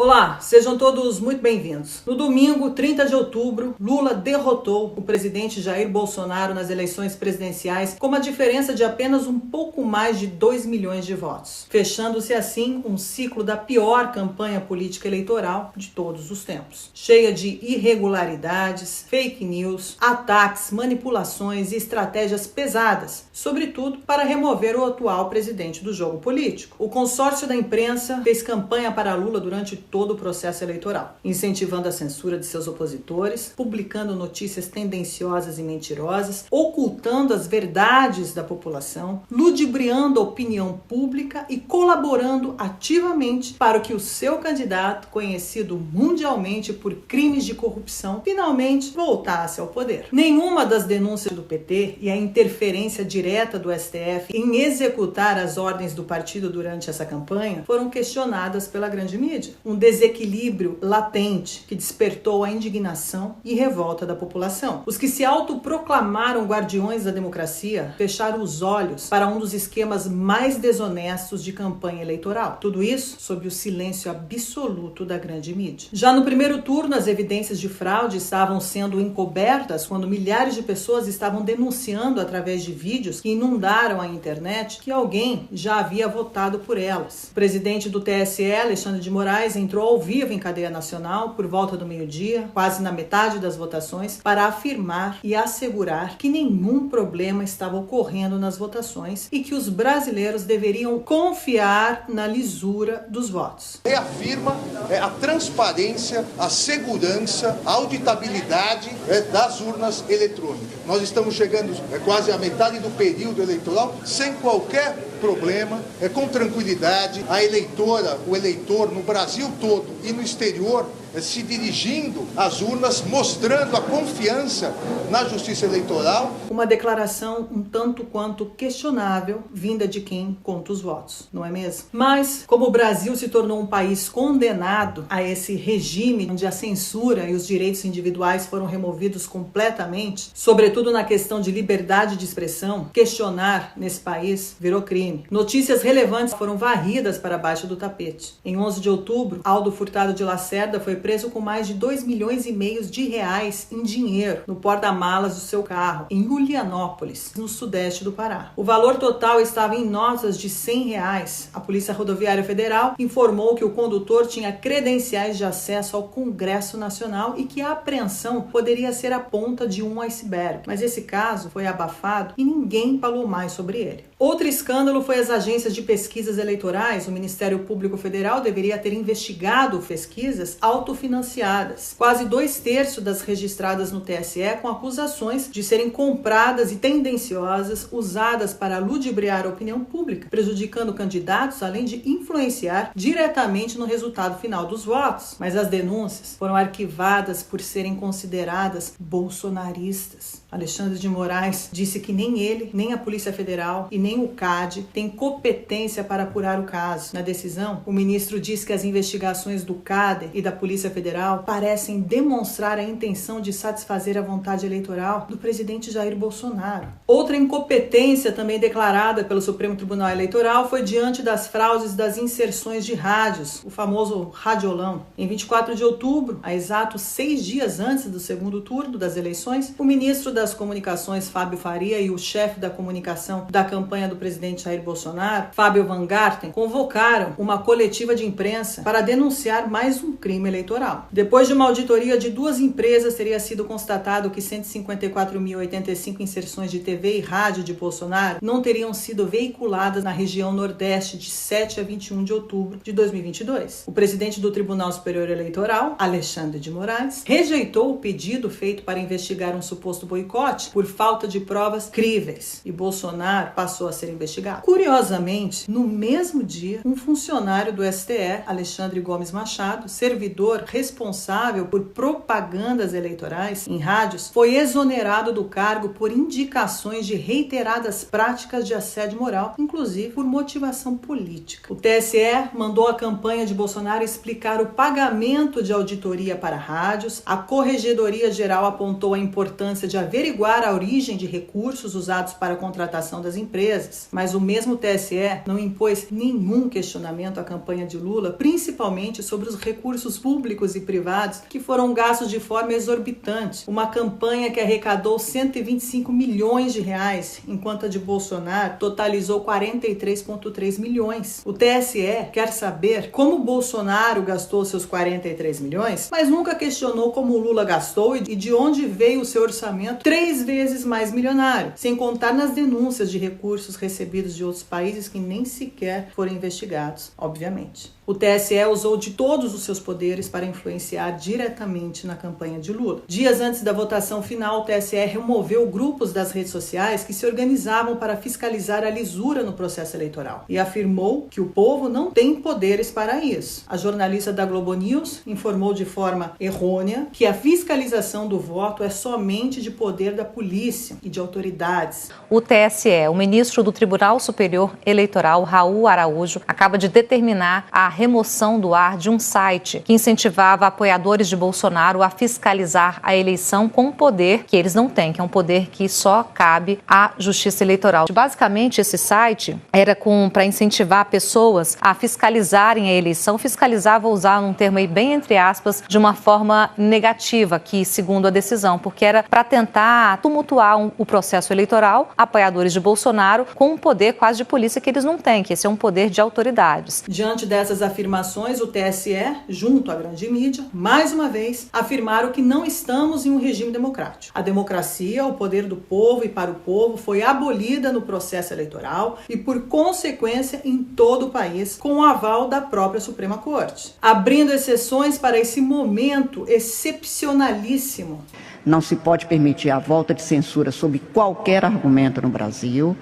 Olá, sejam todos muito bem-vindos. No domingo, 30 de outubro, Lula derrotou o presidente Jair Bolsonaro nas eleições presidenciais com uma diferença de apenas um pouco mais de 2 milhões de votos, fechando-se assim um ciclo da pior campanha política eleitoral de todos os tempos, cheia de irregularidades, fake news, ataques, manipulações e estratégias pesadas, sobretudo para remover o atual presidente do jogo político. O consórcio da imprensa fez campanha para Lula durante todo o processo eleitoral, incentivando a censura de seus opositores, publicando notícias tendenciosas e mentirosas, ocultando as verdades da população, ludibriando a opinião pública e colaborando ativamente para que o seu candidato, conhecido mundialmente por crimes de corrupção, finalmente voltasse ao poder. Nenhuma das denúncias do PT e a interferência direta do STF em executar as ordens do partido durante essa campanha foram questionadas pela grande mídia. Um desequilíbrio latente que despertou a indignação e revolta da população. Os que se autoproclamaram guardiões da democracia fecharam os olhos para um dos esquemas mais desonestos de campanha eleitoral. Tudo isso sob o silêncio absoluto da grande mídia. Já no primeiro turno, as evidências de fraude estavam sendo encobertas quando milhares de pessoas estavam denunciando através de vídeos que inundaram a internet que alguém já havia votado por elas. O presidente do TSE, Alexandre de Moraes, entrou ao vivo em cadeia nacional por volta do meio-dia, quase na metade das votações, para afirmar e assegurar que nenhum problema estava ocorrendo nas votações e que os brasileiros deveriam confiar na lisura dos votos. Reafirma a transparência, a segurança, a auditabilidade das urnas eletrônicas. Nós estamos chegando quase à metade do período eleitoral sem qualquer problema, com tranquilidade, a eleitora, o eleitor no Brasil todo e no exterior se dirigindo às urnas, mostrando a confiança na justiça eleitoral. Uma declaração um tanto quanto questionável, vinda de quem conta os votos, não é mesmo? Mas, como o Brasil se tornou um país condenado a esse regime onde a censura e os direitos individuais foram removidos completamente, sobretudo na questão de liberdade de expressão, questionar nesse país virou crime. Notícias relevantes foram varridas para baixo do tapete. Em 11 de outubro, Aldo Furtado de Lacerda foi preso com mais de 2,5 milhões de reais em dinheiro no porta-malas do seu carro, em Julianópolis, no sudeste do Pará. O valor total estava em notas de R$100. A Polícia Rodoviária Federal informou que o condutor tinha credenciais de acesso ao Congresso Nacional e que a apreensão poderia ser a ponta de um iceberg. Mas esse caso foi abafado e ninguém falou mais sobre ele. Outro escândalo foi as agências de pesquisas eleitorais. O Ministério Público Federal deveria ter investigado pesquisas autofinanciadas. Quase 2/3 das registradas no TSE com acusações de serem compradas e tendenciosas, usadas para ludibriar a opinião pública, prejudicando candidatos, além de influenciar diretamente no resultado final dos votos. Mas as denúncias foram arquivadas por serem consideradas bolsonaristas. Alexandre de Moraes disse que nem ele, nem a Polícia Federal e nem o CAD têm competência para apurar o caso. Na decisão, o ministro diz que as investigações do CAD e da Polícia Federal parecem demonstrar a intenção de satisfazer a vontade eleitoral do presidente Jair Bolsonaro. Outra incompetência também declarada pelo Supremo Tribunal Eleitoral foi diante das fraudes das inserções de rádios, o famoso radiolão. Em 24 de outubro, a exatos 6 dias antes do segundo turno das eleições, o ministro das Comunicações, Fábio Faria, e o chefe da comunicação da campanha do presidente Jair Bolsonaro, Fábio Van Garten, convocaram uma coletiva de imprensa para denunciar mais um crime eleitoral. Depois de uma auditoria de 2 empresas, teria sido constatado que 154.085 inserções de TV e rádio de Bolsonaro não teriam sido veiculadas na região Nordeste de 7 a 21 de outubro de 2022. O presidente do Tribunal Superior Eleitoral, Alexandre de Moraes, rejeitou o pedido feito para investigar um suposto boicote por falta de provas críveis e Bolsonaro passou a ser investigado. Curiosamente, no mesmo dia, um funcionário do STE, Alexandre Gomes Machado, servidor responsável por propagandas eleitorais em rádios, foi exonerado do cargo por indicações de reiteradas práticas de assédio moral, inclusive por motivação política. O TSE mandou a campanha de Bolsonaro explicar o pagamento de auditoria para rádios. A Corregedoria Geral apontou a importância de haver averiguar a origem de recursos usados para a contratação das empresas, mas o mesmo TSE não impôs nenhum questionamento à campanha de Lula, principalmente sobre os recursos públicos e privados que foram gastos de forma exorbitante. Uma campanha que arrecadou 125 milhões de reais, enquanto a de Bolsonaro totalizou 43,3 milhões. O TSE quer saber como Bolsonaro gastou seus 43 milhões, mas nunca questionou como Lula gastou e de onde veio o seu orçamento 3 vezes mais milionário, sem contar nas denúncias de recursos recebidos de outros países que nem sequer foram investigados, obviamente. O TSE usou de todos os seus poderes para influenciar diretamente na campanha de Lula. Dias antes da votação final, o TSE removeu grupos das redes sociais que se organizavam para fiscalizar a lisura no processo eleitoral e afirmou que o povo não tem poderes para isso. A jornalista da Globo News informou de forma errônea que a fiscalização do voto é somente de poder da polícia e de autoridades. O TSE, o ministro do Tribunal Superior Eleitoral, Raul Araújo, acaba de determinar a remoção do ar de um site que incentivava apoiadores de Bolsonaro a fiscalizar a eleição com um poder que eles não têm, que é um poder que só cabe à Justiça Eleitoral. Basicamente, esse site era para incentivar pessoas a fiscalizarem a eleição. Fiscalizar, vou usar um termo aí bem entre aspas, de uma forma negativa, que segundo a decisão, porque era para tentar tumultuar o processo eleitoral, apoiadores de Bolsonaro, com um poder quase de polícia que eles não têm, que esse é um poder de autoridades. Diante dessas afirmações, o TSE, junto à grande mídia, mais uma vez, afirmaram que não estamos em um regime democrático. A democracia, o poder do povo e para o povo, foi abolida no processo eleitoral e, por consequência, em todo o país, com o aval da própria Suprema Corte, abrindo exceções para esse momento excepcionalíssimo. Não se pode permitir a volta de censura sobre qualquer argumento no Brasil.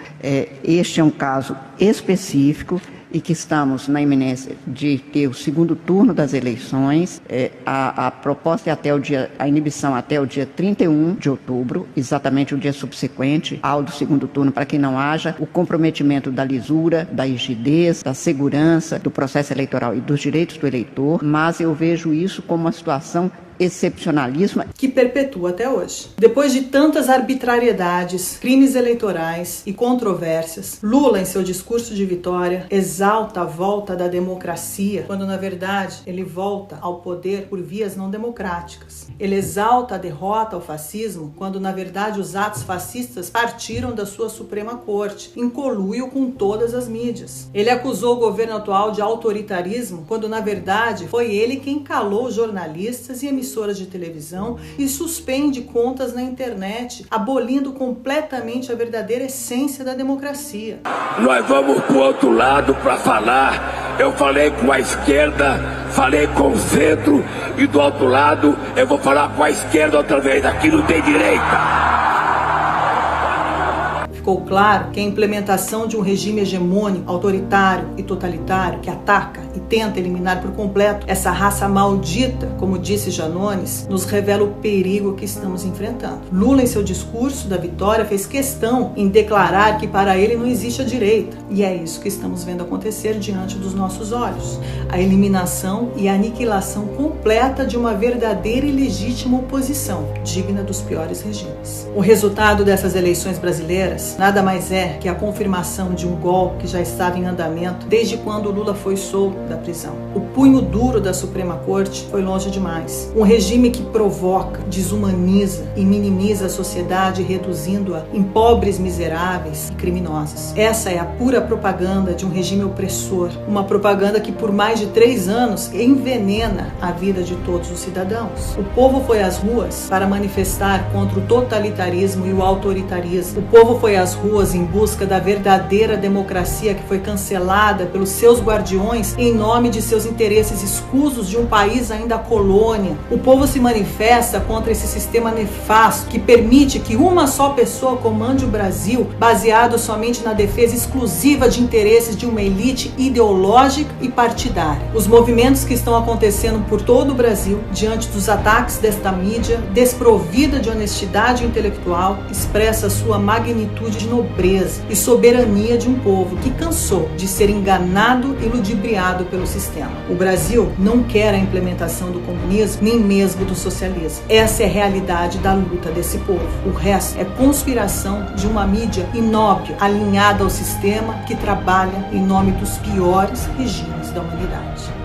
Este é um caso específico e que estamos na iminência de ter o segundo turno das eleições. A proposta é a inibição até o dia 31 de outubro, exatamente o dia subsequente ao do segundo turno, para que não haja o comprometimento da lisura, da rigidez, da segurança do processo eleitoral e dos direitos do eleitor, mas eu vejo isso como uma situação excepcionalíssima que perpetua até hoje. Depois de tantas arbitrariedades, crimes eleitorais e controvérsias, Lula, em seu discurso de vitória, exalta a volta da democracia, quando na verdade ele volta ao poder por vias não democráticas. Ele exalta a derrota ao fascismo, quando na verdade os atos fascistas partiram da sua Suprema Corte, em conluio com todas as mídias. Ele acusou o governo atual de autoritarismo, quando na verdade foi ele quem calou jornalistas e emissoras de televisão e suspende contas na internet, abolindo completamente a verdadeira essência da democracia. Nós vamos pro outro lado para falar. Eu falei com a esquerda, falei com o centro e do outro lado eu vou falar com a esquerda outra vez. Aqui não tem direita. Ficou claro que a implementação de um regime hegemônico, autoritário e totalitário que ataca e tenta eliminar por completo essa raça maldita, como disse Janones, nos revela o perigo que estamos enfrentando. Lula, em seu discurso da vitória, fez questão em declarar que para ele não existe a direita. E é isso que estamos vendo acontecer diante dos nossos olhos. A eliminação e a aniquilação completa de uma verdadeira e legítima oposição, digna dos piores regimes. O resultado dessas eleições brasileiras nada mais é que a confirmação de um golpe que já estava em andamento desde quando Lula foi solto da prisão. O punho duro da Suprema Corte foi longe demais. Um regime que provoca, desumaniza e minimiza a sociedade, reduzindo-a em pobres, miseráveis e criminosos. Essa é a pura propaganda de um regime opressor, uma propaganda que por mais de 3 anos envenena a vida de todos os cidadãos. O povo foi às ruas para manifestar contra o totalitarismo e o autoritarismo. O povo foi às ruas em busca da verdadeira democracia que foi cancelada pelos seus guardiões em nome de seus interesses escusos de um país ainda colônia. O povo se manifesta contra esse sistema nefasto que permite que uma só pessoa comande o Brasil, baseado somente na defesa exclusiva exclusiva de interesses de uma elite ideológica e partidária. Os movimentos que estão acontecendo por todo o Brasil, diante dos ataques desta mídia desprovida de honestidade intelectual, expressa sua magnitude de nobreza e soberania de um povo que cansou de ser enganado e ludibriado pelo sistema. O Brasil não quer a implementação do comunismo, nem mesmo do socialismo. Essa é a realidade da luta desse povo. O resto é conspiração de uma mídia inóbia, alinhada ao sistema que trabalha em nome dos piores regimes da humanidade.